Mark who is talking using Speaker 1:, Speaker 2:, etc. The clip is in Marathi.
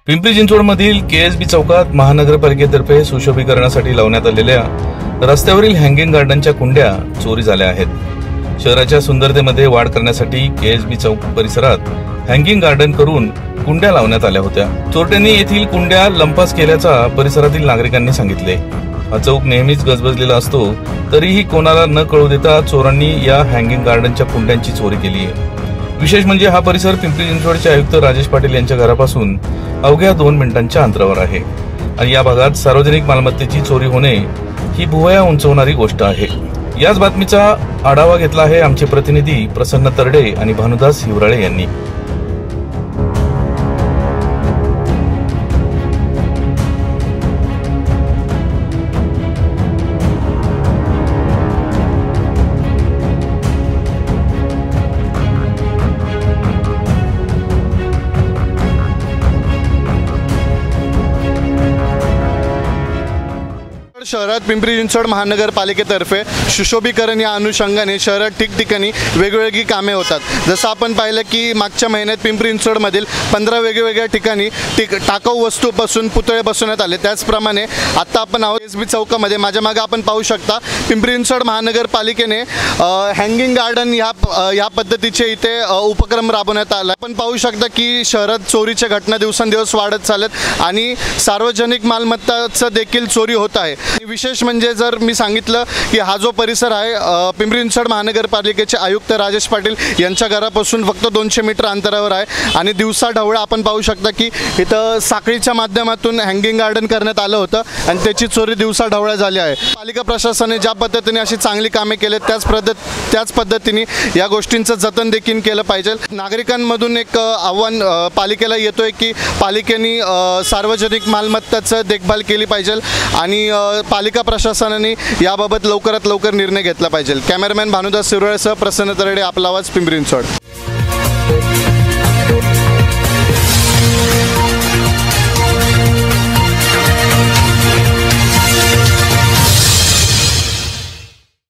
Speaker 1: पिंपरी चिंचवडमधील केएसबी चौकात महानगरपालिकेतर्फे सुशोभीकरणासाठी लावण्यात आलेल्या रस्त्यावरील हँगिंग गार्डनच्या कुंड्या चोरी झाल्या आहेत। शहराच्या सुंदरतेमध्ये वाढ करण्यासाठी केएसबी चौक परिसरात हँगिंग गार्डन करून कुंड्या लावण्यात आल्या होत्या। चोरट्यांनी येथील कुंड्या लंपास केल्याचा परिसरातील नागरिकांनी सांगितले। हा चौक नेहमीच गजबजलेला असतो, तरीही कोणाला न कळू देता चोरांनी या हँगिंग गार्डनच्या कुंड्यांची चोरी केली आहे। विशेष म्हणजे हा परिसर पिंपरी चिंचवडचे आयुक्त राजेश पाटील यांच्या घरापासून अवघ्या 2 मिनिटांच्या अंतरावर आहे आणि या भागात सार्वजनिक मालमत्तेची चोरी होणे ही भुवया उंचवणारी गोष्ट आहे। याच बातमीचा आढावा घेतला आहे आमचे प्रतिनिधी प्रसन्न तरडे आणि भानुदास हिवराळे यांनी।
Speaker 2: शहरात पिंपरी चिंचवड महानगरपालिकेतर्फे सुशोभीकरण या अनुषंगाने शहरात ठिकठिकाणी वेगवेगळी कामे होतात। जसं आपण पाहिलं की मागच्या महिन्यात पिंपरी चिंचवडमधील 15 वेगवेगळ्या ठिकाणी टाकाऊ वस्तूपासून पुतळे बसवण्यात आले। त्याचप्रमाणे आता आपण आहोत केएसबी चौकामध्ये। माझ्या मागे आपण पाहू शकता पिंपरी चिंचवड महानगरपालिकेने हँगिंग गार्डन या पद्धतीचे इथे उपक्रम राबवण्यात आला। आपण पाहू शकता की शहरात चोरीच्या घटना दिवसेंदिवस वाढत चालत आणि सार्वजनिक मालमत्ताचं देखील चोरी होत आहे। विशेष म्हणजे जर मी सांगितलं की हा जो परिसर आहे पिंपरी चिंचवड महानगरपालिकेचे आयुक्त राजेश पाटील यांच्या घरापासून फक्त 200 मीटर अंतरावर आहे आणि दिवसा ढवळा आपण पाहू शकता की इथं साखळीच्या माध्यमातून हँगिंग गार्डन करण्यात आलं होतं आणि त्याची चोरी दिवसा ढवळा झाली आहे। पालिका प्रशासनाने ज्या पद्धतीने अशी चांगली कामे केली त्याच पद्धतीने या गोष्टींचं जतन देखील केलं पाहिजे। नागरिकांमधून एक आव्हान पालिकेला येतोय की पालिकेने सार्वजनिक मालमत्ताचं देखभाल केली पाहिजे आणि पालिका प्रशासनाने याबाबत लवकरात लवकर निर्णय घेतला पाहिजे। कॅमेरामॅन भानुदास हिवराळेसह प्रसन्न तरडे, आपला आवाज, पिंपरी चिंचवड।